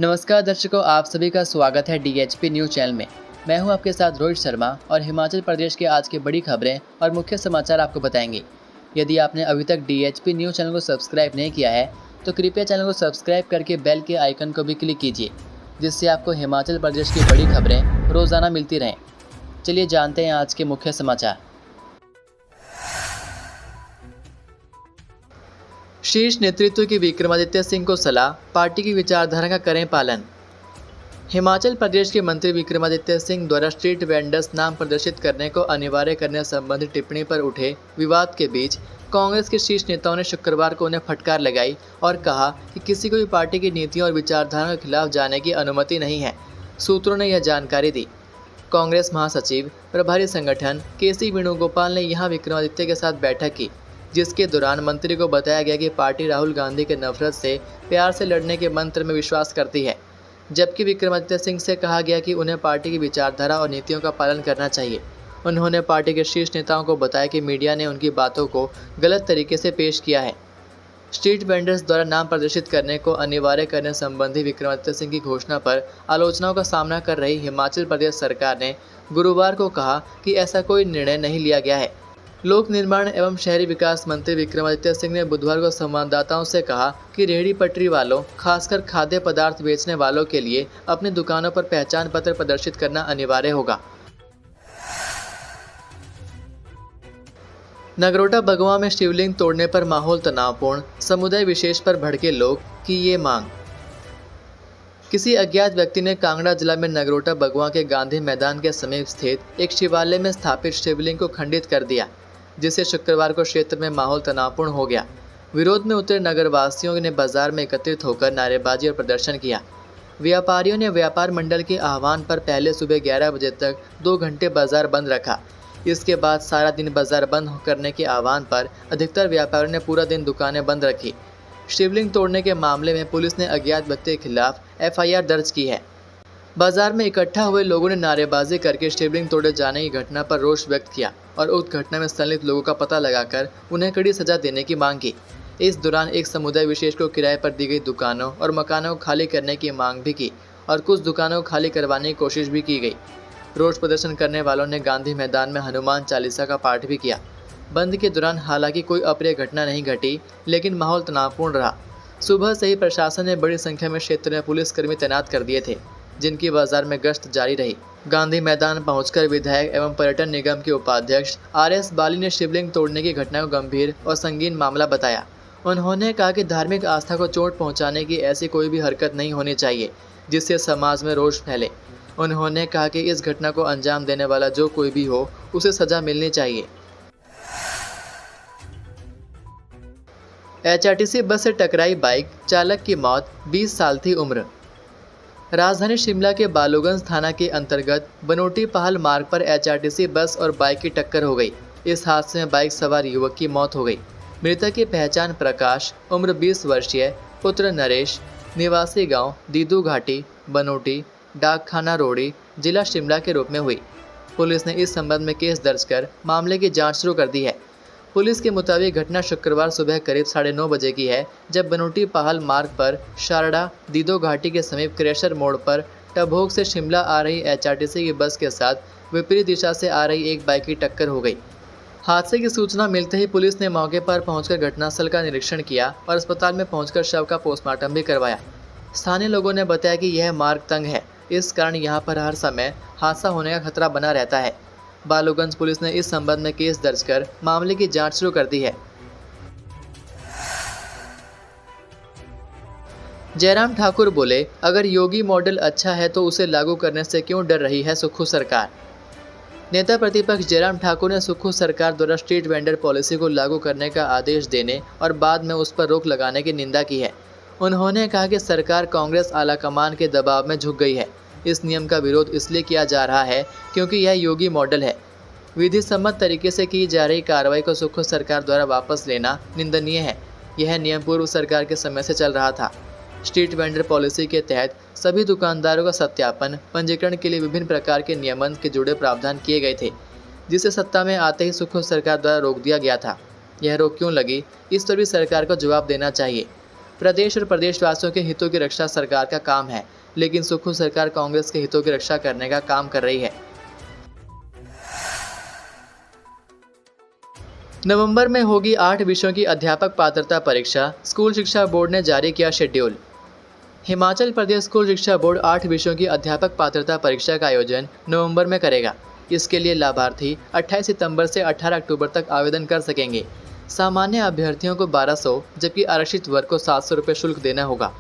नमस्कार दर्शकों, आप सभी का स्वागत है डीएचपी न्यूज़ चैनल में। मैं हूं आपके साथ रोहित शर्मा और हिमाचल प्रदेश के आज की बड़ी खबरें और मुख्य समाचार आपको बताएंगे। यदि आपने अभी तक डीएचपी न्यूज़ चैनल को सब्सक्राइब नहीं किया है तो कृपया चैनल को सब्सक्राइब करके बेल के आइकन को भी क्लिक कीजिए, जिससे आपको हिमाचल प्रदेश की बड़ी खबरें रोज़ाना मिलती रहें। चलिए जानते हैं आज के मुख्य समाचार। शीर्ष नेतृत्व की विक्रमादित्य सिंह को सलाह, पार्टी की विचारधारा का करें पालन। हिमाचल प्रदेश के मंत्री विक्रमादित्य सिंह द्वारा स्ट्रीट वेंडर्स नाम प्रदर्शित करने को अनिवार्य करने संबंधी टिप्पणी पर उठे विवाद के बीच कांग्रेस के शीर्ष नेताओं ने शुक्रवार को उन्हें फटकार लगाई और कहा कि किसी को भी पार्टी की नीतियों और विचारधारा के खिलाफ जाने की अनुमति नहीं है। सूत्रों ने यह जानकारी दी। कांग्रेस महासचिव प्रभारी संगठन केसी वेणुगोपाल ने यहां विक्रमादित्य के साथ बैठक की, जिसके दौरान मंत्री को बताया गया कि पार्टी राहुल गांधी के नफरत से प्यार से लड़ने के मंत्र में विश्वास करती है, जबकि विक्रमादित्य सिंह से कहा गया कि उन्हें पार्टी की विचारधारा और नीतियों का पालन करना चाहिए। उन्होंने पार्टी के शीर्ष नेताओं को बताया कि मीडिया ने उनकी बातों को गलत तरीके से पेश किया है। स्ट्रीट वेंडर्स द्वारा नाम प्रदर्शित करने को अनिवार्य करने संबंधी विक्रमादित्य सिंह की घोषणा पर आलोचनाओं का सामना कर रही हिमाचल प्रदेश सरकार ने गुरुवार को कहा कि ऐसा कोई निर्णय नहीं लिया गया है। लोक निर्माण एवं शहरी विकास मंत्री विक्रमादित्य सिंह ने बुधवार को संवाददाताओं से कहा कि रेहड़ी पटरी वालों, खासकर खाद्य पदार्थ बेचने वालों के लिए अपनी दुकानों पर पहचान पत्र प्रदर्शित करना अनिवार्य होगा। नगरोटा बगवां में शिवलिंग तोड़ने पर माहौल तनावपूर्ण, समुदाय विशेष पर भड़के लोग की ये मांग। किसी अज्ञात व्यक्ति ने कांगड़ा जिला में नगरोटा बगवां के गांधी मैदान के समीप स्थित एक शिवालय में स्थापित शिवलिंग को खंडित कर दिया, जिससे शुक्रवार को क्षेत्र में माहौल तनावपूर्ण हो गया। विरोध में उतरे नगरवासियों ने बाजार में एकत्रित होकर नारेबाजी और प्रदर्शन किया। व्यापारियों ने व्यापार मंडल के आह्वान पर पहले सुबह 11 बजे तक 2 घंटे बाजार बंद रखा। इसके बाद सारा दिन बाजार बंद करने के आह्वान पर अधिकतर व्यापारियों ने पूरा दिन दुकानें बंद रखी। शिवलिंग तोड़ने के मामले में पुलिस ने अज्ञात व्यक्ति के खिलाफ एफआईआर दर्ज की है। बाजार में इकट्ठा हुए लोगों ने नारेबाजी करके शिवलिंग तोड़े जाने की घटना पर रोष व्यक्त किया और उस घटना में संलिप्त लोगों का पता लगाकर उन्हें कड़ी सजा देने की मांग की। इस दौरान एक समुदाय विशेष को किराए पर दी गई दुकानों और मकानों को खाली करने की मांग भी की और कुछ दुकानों को खाली करवाने की कोशिश भी की गई। रोष प्रदर्शन करने वालों ने गांधी मैदान में हनुमान चालीसा का पाठ भी किया। बंद के दौरान हालांकि कोई अप्रिय घटना नहीं घटी, लेकिन माहौल तनावपूर्ण रहा। सुबह से ही प्रशासन ने बड़ी संख्या में क्षेत्र में पुलिसकर्मी तैनात कर दिए थे, जिनकी बाजार में गश्त जारी रही। गांधी मैदान पहुंचकर विधायक एवं पर्यटन निगम के उपाध्यक्ष आरएस बाली ने शिवलिंग तोड़ने की घटना को गंभीर और संगीन मामला बताया। उन्होंने कहा कि धार्मिक आस्था को चोट पहुंचाने की ऐसी कोई भी हरकत नहीं होनी चाहिए जिससे समाज में रोष फैले। उन्होंने कहा कि इस घटना को अंजाम देने वाला जो कोई भी हो, उसे सजा मिलनी चाहिए। एचआरटीसी बस से टकराई बाइक, चालक की मौत, 20 साल थी उम्र। राजधानी शिमला के बालूगंज थाना के अंतर्गत बनोटी पहाल मार्ग पर एचआरटीसी बस और बाइक की टक्कर हो गई। इस हादसे में बाइक सवार युवक की मौत हो गई। मृतक की पहचान प्रकाश, उम्र 20 वर्षीय, पुत्र नरेश, निवासी गांव दीदू घाटी, बनोटी, डाकखाना रोड़ी, जिला शिमला के रूप में हुई। पुलिस ने इस संबंध में केस दर्ज कर मामले की जाँच शुरू कर दी है। पुलिस के मुताबिक घटना शुक्रवार सुबह करीब 9:30 बजे की है, जब बनोटी पहाल मार्ग पर शारदा दीदो घाटी के समीप क्रेशर मोड़ पर टभोग से शिमला आ रही एचआरटीसी की बस के साथ विपरीत दिशा से आ रही एक बाइक की टक्कर हो गई। हादसे की सूचना मिलते ही पुलिस ने मौके पर पहुंचकर घटनास्थल का निरीक्षण किया और अस्पताल में पहुंचकर शव का पोस्टमार्टम भी करवाया। स्थानीय लोगों ने बताया कि यह मार्ग तंग है, इस कारण यहाँ पर हर समय हादसा होने का खतरा बना रहता है। बालूगंज पुलिस ने इस संबंध में केस दर्ज कर मामले की जांच शुरू कर दी है। जयराम ठाकुर बोले, अगर योगी मॉडल अच्छा है तो उसे लागू करने से क्यों डर रही है सुक्खू सरकार। नेता प्रतिपक्ष जयराम ठाकुर ने सुक्खू सरकार द्वारा स्ट्रीट वेंडर पॉलिसी को लागू करने का आदेश देने और बाद में उस पर रोक लगाने की निंदा की है। उन्होंने कहा कि सरकार कांग्रेस आलाकमान के दबाव में झुक गई है। इस नियम का विरोध इसलिए किया जा रहा है क्योंकि यह योगी मॉडल है। विधि सम्मत तरीके से की जा रही कार्रवाई को सुक्खू सरकार द्वारा वापस लेना निंदनीय है। यह नियम पूर्व सरकार के समय से चल रहा था। स्ट्रीट वेंडर पॉलिसी के तहत सभी दुकानदारों का सत्यापन, पंजीकरण के लिए विभिन्न प्रकार के नियमन के जुड़े प्रावधान किए गए थे, जिसे सत्ता में आते ही सुक्खू सरकार द्वारा रोक दिया गया था। यह रोक क्यों लगी, इस पर भी सरकार को जवाब देना चाहिए। प्रदेश और प्रदेशवासियों के हितों की रक्षा सरकार का काम है, लेकिन सुक्खू सरकार कांग्रेस के हितों की रक्षा करने का काम कर रही है। नवंबर में होगी 8 विषयों की अध्यापक पात्रता परीक्षा, स्कूल शिक्षा बोर्ड ने जारी किया शेड्यूल। हिमाचल प्रदेश स्कूल शिक्षा बोर्ड 8 विषयों की अध्यापक पात्रता परीक्षा का आयोजन नवंबर में करेगा। इसके लिए लाभार्थी 28 सितंबर से 18 अक्टूबर तक आवेदन कर सकेंगे। सामान्य अभ्यर्थियों को 1200 जबकि आरक्षित वर्ग को 700 रुपये शुल्क देना होगा।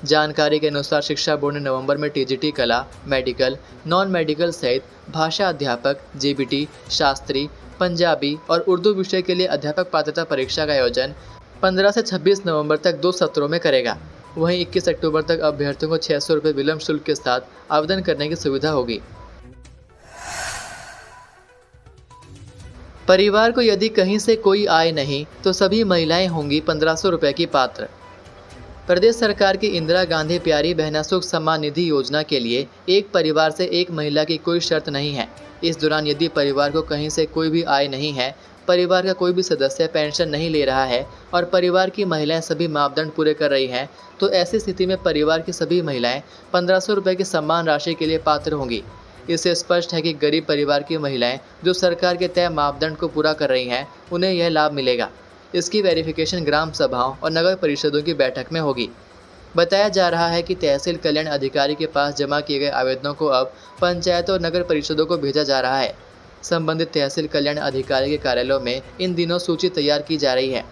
जानकारी के अनुसार शिक्षा बोर्ड ने नवंबर में टीजीटी कला, मेडिकल, नॉन मेडिकल सहित भाषा अध्यापक, जीबीटी, शास्त्री, पंजाबी और उर्दू विषय के लिए अध्यापक पात्रता परीक्षा का आयोजन 15 से 26 नवंबर तक 2 सत्रों में करेगा। वहीं 21 अक्टूबर तक अभ्यर्थियों को 600 रुपये विलम्ब शुल्क के साथ आवेदन करने की सुविधा होगी। परिवार को यदि कहीं से कोई आय नहीं तो सभी महिलाएं होंगी 1500 रुपये की पात्र। प्रदेश सरकार की इंदिरा गांधी प्यारी बहना सुख सम्मान निधि योजना के लिए एक परिवार से एक महिला की कोई शर्त नहीं है। इस दौरान यदि परिवार को कहीं से कोई भी आय नहीं है, परिवार का कोई भी सदस्य पेंशन नहीं ले रहा है और परिवार की महिलाएं सभी मापदंड पूरे कर रही हैं, तो ऐसी स्थिति में परिवार की सभी महिलाएं 1500 रुपये की सम्मान राशि के लिए पात्र होंगी। इससे स्पष्ट है कि गरीब परिवार की महिलाएं जो सरकार के तय मापदंड को पूरा कर रही हैं, उन्हें यह लाभ मिलेगा। इसकी वेरिफिकेशन ग्राम सभाओं और नगर परिषदों की बैठक में होगी। बताया जा रहा है कि तहसील कल्याण अधिकारी के पास जमा किए गए आवेदनों को अब पंचायतों और नगर परिषदों को भेजा जा रहा है। संबंधित तहसील कल्याण अधिकारी के कार्यालयों में इन दिनों सूची तैयार की जा रही है।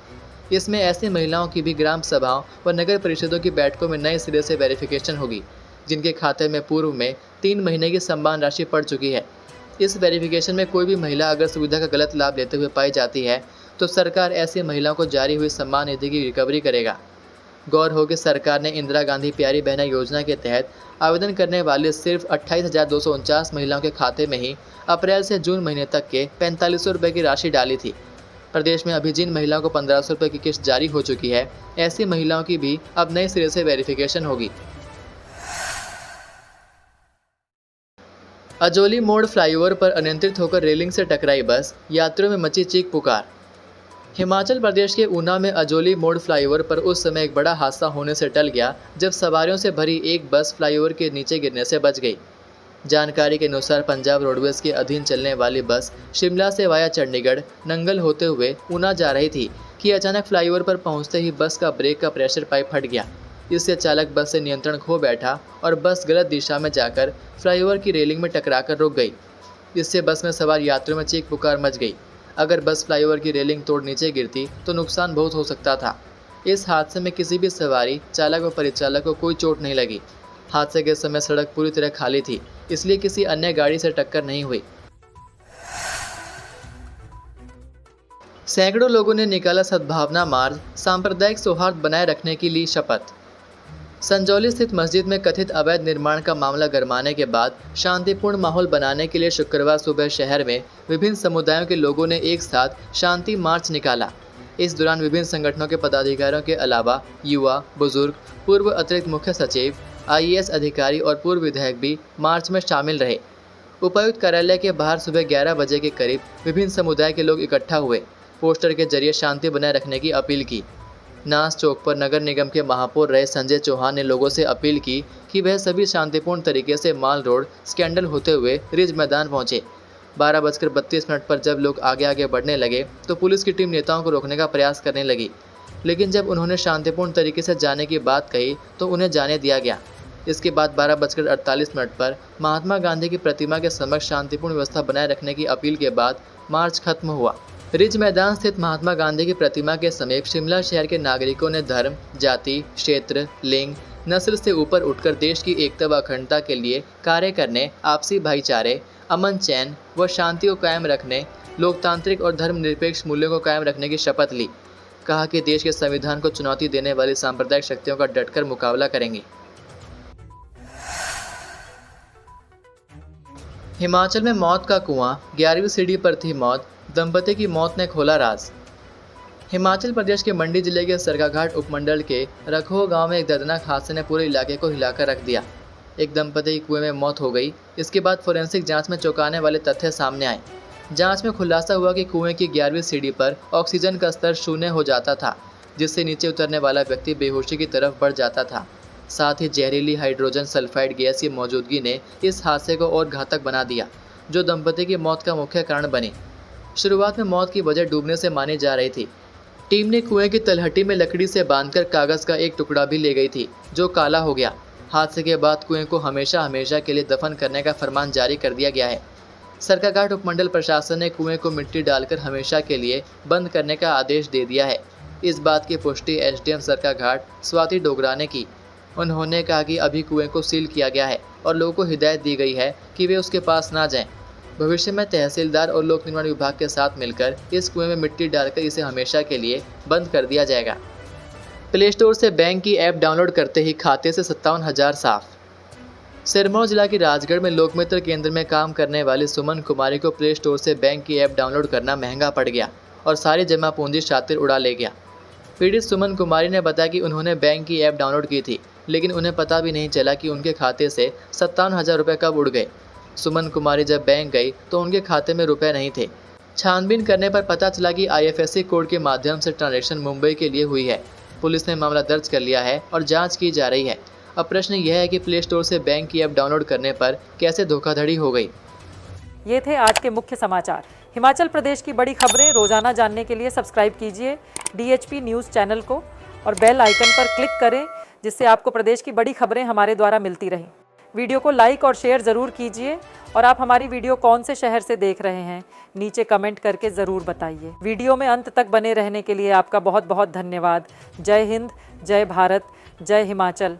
इसमें ऐसी महिलाओं की भी ग्राम सभाओं व नगर परिषदों की बैठकों में नए सिरे से वेरिफिकेशन होगी, जिनके खाते में पूर्व में 3 महीने की सम्मान राशि पड़ चुकी है। इस वेरिफिकेशन में कोई भी महिला अगर सुविधा का गलत लाभ लेते हुए पाई जाती है तो सरकार ऐसी महिलाओं को जारी हुई सम्मान निधि की रिकवरी करेगा। गौर हो कि सरकार ने इंदिरा गांधी प्यारी बहना योजना के तहत आवेदन करने वाली सिर्फ 28,249 महिलाओं के खाते में ही अप्रैल से जून महीने तक के 4500 रुपये की राशि डाली थी। प्रदेश में अभी जिन महिलाओं को 1500 रुपये की किस्त जारी हो चुकी है, ऐसी महिलाओं की भी अब नए सिरे से वेरिफिकेशन होगी। अजोली मोड़ फ्लाईओवर पर अनियंत्रित होकर रेलिंग से टकराई बस, यात्रियों में मची चीख पुकार। हिमाचल प्रदेश के ऊना में अजोली मोड़ फ्लाईओवर पर उस समय एक बड़ा हादसा होने से टल गया जब सवारियों से भरी एक बस फ्लाईओवर के नीचे गिरने से बच गई। जानकारी के अनुसार पंजाब रोडवेज के अधीन चलने वाली बस शिमला से वाया चंडीगढ़ नंगल होते हुए ऊना जा रही थी कि अचानक फ्लाईओवर पर पहुंचते ही बस का ब्रेक का प्रेशर पाइप फट गया। इससे चालक बस से नियंत्रण खो बैठा और बस गलत दिशा में जाकर फ्लाईओवर की रेलिंग में टकराकर रुक गई। इससे बस में सवार यात्रियों में चीख पुकार मच गई। अगर बस फ्लाईओवर की रेलिंग तोड़ नीचे गिरती तो नुकसान बहुत हो सकता था। इस हादसे में किसी भी सवारी, चालक व परिचालक को कोई चोट नहीं लगी। हादसे के समय सड़क पूरी तरह खाली थी, इसलिए किसी अन्य गाड़ी से टक्कर नहीं हुई। सैकड़ों लोगों ने निकाला सद्भावना मार्च, सांप्रदायिक सौहार्द बनाए रखने की ली शपथ। संजौली स्थित मस्जिद में कथित अवैध निर्माण का मामला गरमाने के बाद शांतिपूर्ण माहौल बनाने के लिए शुक्रवार सुबह शहर में विभिन्न समुदायों के लोगों ने एक साथ शांति मार्च निकाला। इस दौरान विभिन्न संगठनों के पदाधिकारियों के अलावा युवा, बुजुर्ग, पूर्व अतिरिक्त मुख्य सचिव, IAS अधिकारी और पूर्व विधायक भी मार्च में शामिल रहे। उपायुक्त कार्यालय के बाहर सुबह 11 बजे के करीब विभिन्न समुदाय के लोग इकट्ठा हुए, पोस्टर के जरिए शांति बनाए रखने की अपील की। नास चौक पर नगर निगम के महापौर रहे संजय चौहान ने लोगों से अपील की कि वह सभी शांतिपूर्ण तरीके से माल रोड स्कैंडल होते हुए रिज मैदान पहुंचे। 12:32 पर जब लोग आगे आगे बढ़ने लगे तो पुलिस की टीम नेताओं को रोकने का प्रयास करने लगी, लेकिन जब उन्होंने शांतिपूर्ण तरीके से जाने की बात कही तो उन्हें जाने दिया गया। इसके बाद 12:48 पर महात्मा गांधी की प्रतिमा के समक्ष शांतिपूर्ण व्यवस्था बनाए रखने की अपील के बाद मार्च खत्म हुआ। रिज मैदान स्थित महात्मा गांधी की प्रतिमा के समीप शिमला शहर के नागरिकों ने धर्म, जाति, क्षेत्र, लिंग, नस्ल से ऊपर उठकर देश की एकता व अखंडता के लिए कार्य करने, आपसी भाईचारे, अमन चैन व शांति को कायम रखने, लोकतांत्रिक और धर्मनिरपेक्ष मूल्यों को कायम रखने की शपथ ली। कहा कि देश के संविधान को चुनौती देने वाली सांप्रदायिक शक्तियों का डटकर मुकाबला करेंगे। हिमाचल में मौत का कुआं, 11वीं सीढ़ी पर थी मौत, दंपति की मौत ने खोला राज। हिमाचल प्रदेश के मंडी जिले के सरकाघाट उपमंडल के रखो गांव में एक दर्दनाक हादसे ने पूरे इलाके को हिलाकर रख दिया। एक दंपति की कुएं में मौत हो गई। इसके बाद फोरेंसिक जांच में चौंकाने वाले तथ्य सामने आए। जांच में खुलासा हुआ कि कुएं की 11वीं सीढ़ी पर ऑक्सीजन का स्तर शून्य हो जाता था। जिससे नीचे उतरने वाला व्यक्ति बेहोशी की तरफ बढ़ जाता था। साथ ही जहरीली हाइड्रोजन सल्फाइड गैस की मौजूदगी ने इस हादसे को और घातक बना दिया, जो दंपति की मौत का मुख्य कारण बनी। शुरुआत में मौत की वजह डूबने से मानी जा रही थी। टीम ने कुएं की तलहटी में लकड़ी से बांधकर कागज का एक टुकड़ा भी ले गई थी, जो काला हो गया। हादसे के बाद कुएं को हमेशा हमेशा के लिए दफन करने का फरमान जारी कर दिया गया है। सरकाघाट उपमंडल प्रशासन ने कुएं को मिट्टी डालकर हमेशा के लिए बंद करने का आदेश दे दिया है। इस बात की पुष्टि एसडीएम सरकाघाट स्वाति डोगरा ने की। उन्होंने कहा कि अभी कुएं को सील किया गया है और लोगों को हिदायत दी गई है कि वे उसके पास ना जाएं। भविष्य में तहसीलदार और लोक निर्माण विभाग के साथ मिलकर इस कुएं में मिट्टी डालकर इसे हमेशा के लिए बंद कर दिया जाएगा। प्ले स्टोर से बैंक की ऐप डाउनलोड करते ही खाते से 57,000 साफ। सिरमौर जिला की राजगढ़ में लोकमित्र केंद्र में काम करने वाली सुमन कुमारी को प्ले स्टोर से बैंक की ऐप डाउनलोड करना महंगा पड़ गया और सारी जमा पूंजी शातिर उड़ा ले गया। पीड़ित सुमन कुमारी ने बताया कि उन्होंने बैंक की ऐप डाउनलोड की थी, लेकिन उन्हें पता भी नहीं चला कि उनके खाते से 57,000 रुपये कब उड़ गए। सुमन कुमारी जब बैंक गई तो उनके खाते में रुपए नहीं थे। छानबीन करने पर पता चला कि IFSC कोड के माध्यम से ट्रांजैक्शन मुंबई के लिए हुई है। पुलिस ने मामला दर्ज कर लिया है और जांच की जा रही है। अब प्रश्न यह है कि प्ले स्टोर से बैंक की ऐप डाउनलोड करने पर कैसे धोखाधड़ी हो गई। ये थे आज के मुख्य समाचार। हिमाचल प्रदेश की बड़ी खबरें रोजाना जानने के लिए सब्सक्राइब कीजिए DHP न्यूज़ चैनल को और बेल आइकन पर क्लिक करें, जिससे आपको प्रदेश की बड़ी खबरें हमारे द्वारा मिलती रहें। वीडियो को लाइक और शेयर ज़रूर कीजिए और आप हमारी वीडियो कौन से शहर से देख रहे हैं नीचे कमेंट करके ज़रूर बताइए। वीडियो में अंत तक बने रहने के लिए आपका बहुत बहुत धन्यवाद। जय हिंद, जय भारत, जय हिमाचल।